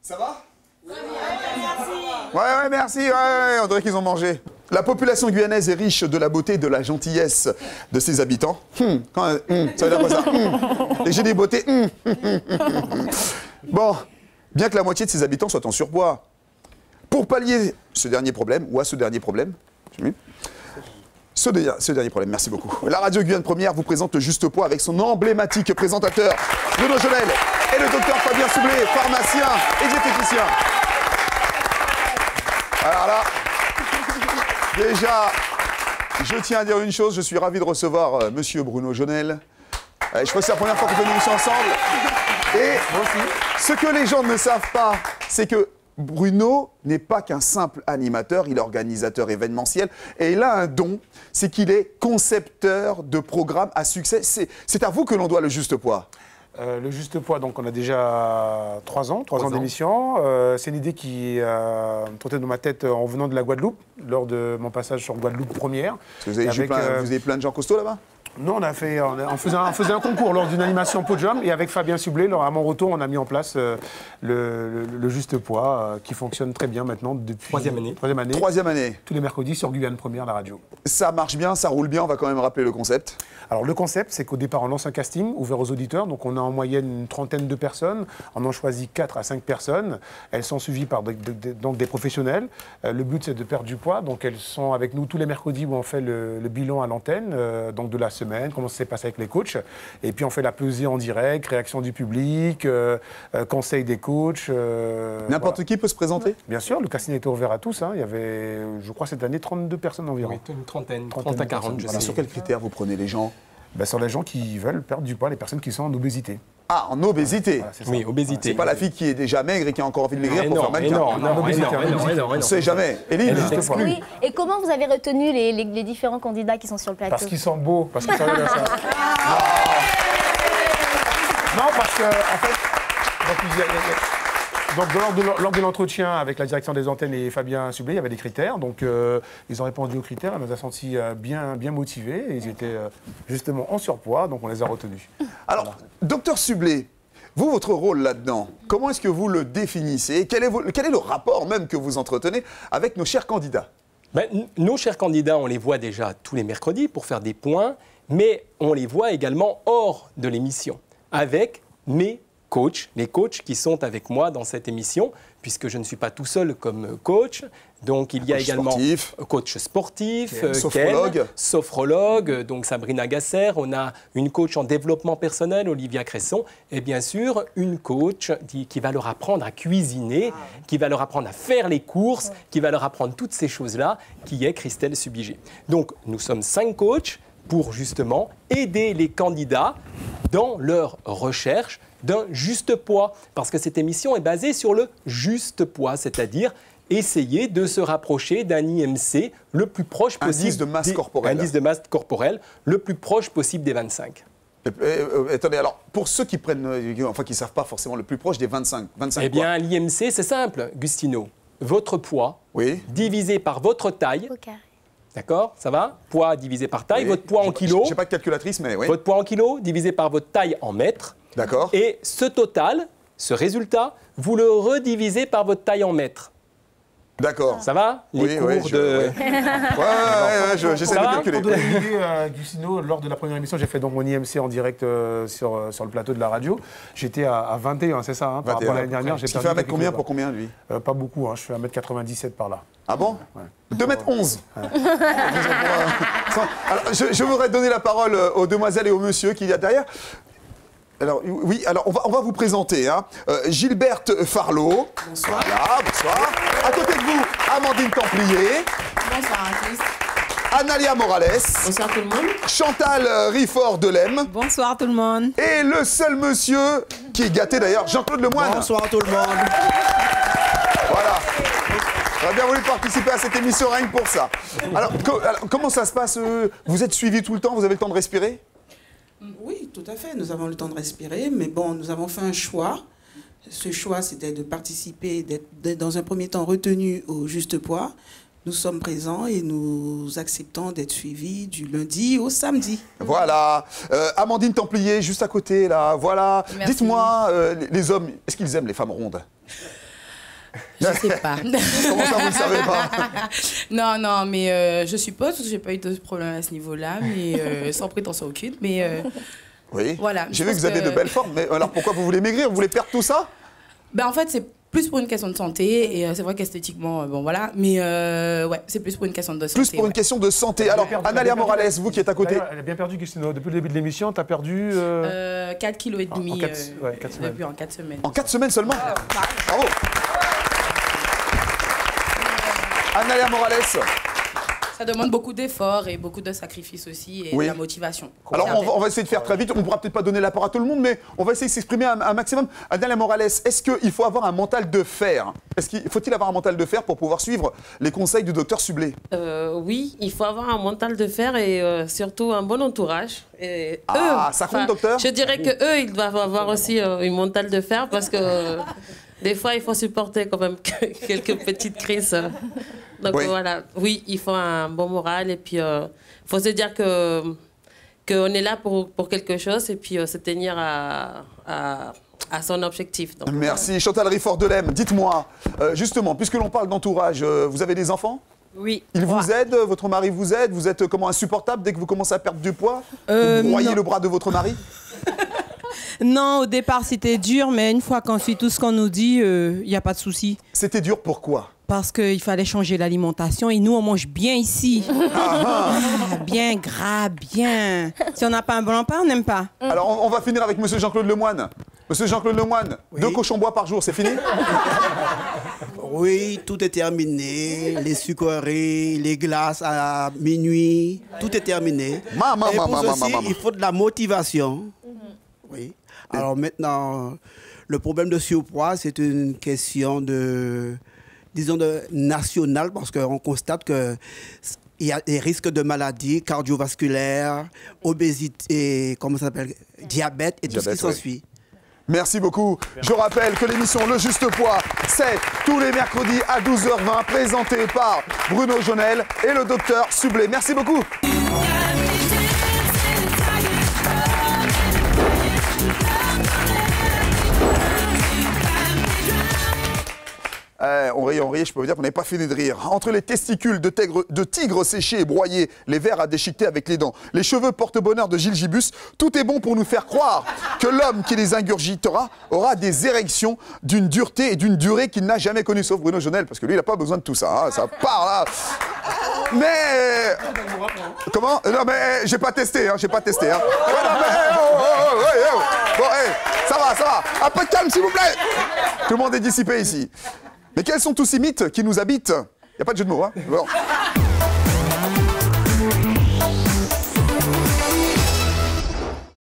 Ça va? Ouais, merci, ouais, on dirait qu'ils ont mangé. La population guyanaise est riche de la beauté et de la gentillesse de ses habitants. Ça veut dire quoi ça? Et j'ai des beautés. Bon, bien que la moitié de ses habitants soient en surpoids. Pour pallier ce dernier problème, ou à ce dernier problème, ce dernier problème, merci beaucoup. La radio Guyane Première vous présente le Juste Poids avec son emblématique présentateur, Bruno Jonel, et le docteur Fabien Soublé, pharmacien et diététicien. Alors là, déjà, je tiens à dire une chose, je suis ravi de recevoir monsieur Bruno Jonel. Je crois que c'est la première fois qu'on fait une émission ensemble. Et ce que les gens ne savent pas, c'est que Bruno n'est pas qu'un simple animateur, il est organisateur événementiel et il a un don, c'est qu'il est concepteur de programmes à succès. C'est à vous que l'on doit le Juste Poids. Le Juste Poids, donc on a déjà 3 ans d'émission. C'est une idée qui trottait dans ma tête en venant de la Guadeloupe, lors de mon passage sur Guadeloupe première. Vous avez plein de gens costauds là-bas? Non, on faisait un concours lors d'une animation podium et avec Fabien Soublé, à mon retour, on a mis en place le Juste Poids qui fonctionne très bien maintenant depuis... Troisième année. Tous les mercredis sur Guyane Première, la radio. Ça marche bien, ça roule bien, on va quand même rappeler le concept. Alors le concept, c'est qu'au départ, on lance un casting ouvert aux auditeurs, donc on a en moyenne une trentaine de personnes, on en choisit 4 à 5 personnes, elles sont suivies par donc des professionnels. Le but, c'est de perdre du poids, donc elles sont avec nous tous les mercredis où on fait le bilan à l'antenne, donc de la semaine, comment ça s'est passé avec les coachs, et puis on fait la pesée en direct, réaction du public, conseil des coachs. N'importe qui peut se présenter? Bien sûr, le casting était ouvert à tous, hein. Il y avait, je crois, cette année, 32 personnes environ. Oui, une trentaine, 30 à 40, je sais. Sur quels critères vous prenez les gens? Sur les gens qui veulent perdre du poids, les personnes qui sont en obésité. Ah, en obésité? Voilà, oui, obésité. C'est pas la fille qui est déjà maigre et qui a encore envie de maigrir pour faire mannequin. Non. On ne sait jamais. Eline, oui. Et comment vous avez retenu les différents candidats qui sont sur le plateau? Parce qu'ils sont beaux, parce qu'ils sont là, ça. Non, parce que, en fait, donc, lors de l'entretien avec la direction des antennes et Fabien Soublé, il y avait des critères. Donc, ils ont répondu aux critères. On nous a sentis bien motivés. Et ils étaient justement en surpoids, donc on les a retenus. Alors, voilà. Docteur Soublé, vous, votre rôle là-dedans, comment est-ce que vous le définissez? Quel est le rapport même que vous entretenez avec nos chers candidats? Nos chers candidats, on les voit déjà tous les mercredis pour faire des points, mais on les voit également hors de l'émission, avec mes coachs, les coachs qui sont avec moi dans cette émission, puisque je ne suis pas tout seul comme coach. Donc il y a également coach sportif, sophrologue, donc Sabrina Gasser. On a une coach en développement personnel, Olivia Cresson, et bien sûr une coach qui va leur apprendre à cuisiner, qui va leur apprendre à faire les courses, qui va leur apprendre toutes ces choses-là, qui est Christelle Subigé. Donc nous sommes 5 coachs pour justement aider les candidats dans leur recherche d'un juste poids. Parce que cette émission est basée sur le juste poids, c'est-à-dire essayer de se rapprocher d'un IMC le plus proche possible. Indice de masse corporelle. Indice de masse corporelle, le plus proche possible des 25. Attendez, alors, pour ceux qui prennent, enfin, qui ne savent pas forcément le plus proche des 25 eh bien, l'IMC, c'est simple, Gustino. Votre poids divisé par votre taille. D'accord, ça va? Poids divisé par taille, votre poids en kilos. Je n'ai pas de calculatrice, mais oui. Votre poids en kilos divisé par votre taille en mètres. D'accord. Et ce total, ce résultat, vous le redivisez par votre taille en mètres. D'accord. Ça va? Les cours de... j'essaie de calculer. Pour donner une idée, Gustino, lors de la première émission, j'ai fait donc mon IMC en direct sur le plateau de la radio. J'étais à 21, c'est ça, hein, par rapport à l'année dernière. Tu fais 1 mètre combien pour combien, lui? Pas beaucoup, hein, je fais 1m97 par là. Ah bon? 2m11. Alors, je voudrais donner la parole aux demoiselles et aux messieurs qu'il y a derrière. Alors, oui, alors on va vous présenter. Hein. Gilberte Farlot. Bonsoir. Voilà, bonsoir. À côté de vous, Amandine Templier. Bonsoir à tous. Analia Morales. Bonsoir tout le monde. Chantal Rifford-Delem. Bonsoir tout le monde. Et le seul monsieur qui est gâté d'ailleurs, Jean-Claude Lemoine. Bonsoir tout le monde. Voilà. J'aurais bien voulu participer à cette émission rien que pour ça. Alors comment ça se passe? Vous êtes suivis tout le temps? Vous avez le temps de respirer? Oui, tout à fait. Nous avons le temps de respirer, mais bon, nous avons fait un choix. Ce choix, c'était de participer, d'être dans un premier temps retenu au juste poids. Nous sommes présents et nous acceptons d'être suivis du lundi au samedi. Voilà. Amandine Templier, juste à côté, là. Voilà. Dites-moi, les hommes, est-ce qu'ils aiment les femmes rondes? Je sais pas. Comment ça, vous ne savez pas? Non, non, mais je suppose, parce que j'ai pas eu de problème à ce niveau-là, mais sans prétention aucune, mais Oui. voilà. J'ai vu que vous avez de belles formes, mais alors pourquoi vous voulez maigrir? Vous voulez perdre tout ça? Ben, en fait, c'est plus pour une question de santé, et c'est vrai qu'esthétiquement, bon voilà, mais ouais, c'est plus pour une question de santé. Plus pour une question de santé. Alors, Analia Morales, vous qui êtes à côté. Elle a bien perdu, Christine, depuis le début de l'émission, tu as perdu... 4 kilos et demi en 4 semaines. depuis en 4 semaines. En 4 semaines seulement? Bravo. Analia Morales. Ça demande beaucoup d'efforts et beaucoup de sacrifices aussi et Oui. de la motivation. Alors, on va essayer de faire très vite. On ne pourra peut-être pas donner la parole à tout le monde, mais on va essayer de s'exprimer un maximum. Analia Morales, est-ce qu'il faut avoir un mental de fer? Faut-il avoir un mental de fer pour pouvoir suivre les conseils du docteur Sublet? Oui, il faut avoir un mental de fer et surtout un bon entourage. Et ça compte, docteur? Je dirais que eux, ils doivent avoir aussi un mental de fer parce que des fois, il faut supporter quand même quelques petites crises. Donc Oui. voilà, oui, il faut un bon moral et puis il faut se dire qu'on est là pour quelque chose et puis se tenir à son objectif. Donc, Merci. Chantal Rifford-Delem, dites-moi, justement, puisque l'on parle d'entourage, vous avez des enfants? Oui. Il vous aide? Votre mari vous aide? Vous êtes comment, insupportable dès que vous commencez à perdre du poids? Vous broyez le bras de votre mari? Non, au départ, c'était dur, mais une fois qu'on suit tout ce qu'on nous dit, il n'y a pas de souci. C'était dur, pourquoi? Parce qu'il fallait changer l'alimentation et nous, on mange bien ici. Bien gras, bien. Si on n'a pas un bon repas, on n'aime pas. Alors, on va finir avec Monsieur Jean-Claude Lemoine. Monsieur Jean-Claude Lemoine, Oui. 2 cochons bois par jour, c'est fini? Oui, tout est terminé. Les sucreries, les glaces à minuit, tout est terminé. Et pour ceci, il faut de la motivation. Oui. Alors maintenant, le problème de surpoids, c'est une question nationale parce qu'on constate qu'il y a des risques de maladies cardiovasculaires, obésité, comment ça s'appelle, diabète et tout ce qui s'ensuit. Merci beaucoup. Je rappelle que l'émission Le Juste Poids, c'est tous les mercredis à 12h20, présenté par Bruno Jonel et le docteur Sublet. Merci beaucoup. On riait, je peux vous dire qu'on n'avait pas fini de rire. Entre les testicules de tigre séchés et broyés, les vers à déchiqueter avec les dents, les cheveux porte-bonheur de Gilles Gibus, tout est bon pour nous faire croire que l'homme qui les ingurgitera aura des érections d'une dureté et d'une durée qu'il n'a jamais connue, sauf Bruno Jonel, parce que lui, il n'a pas besoin de tout ça. Hein, ça part là. Mais... Comment? Non, mais j'ai pas testé, hein, j'ai pas testé. Hein. Voilà, mais, Bon, ça va. Un peu de calme, s'il vous plaît. Tout le monde est dissipé ici. Mais quels sont tous ces mythes qui nous habitent? Il n'y a pas de jeu de mots, hein? Bon.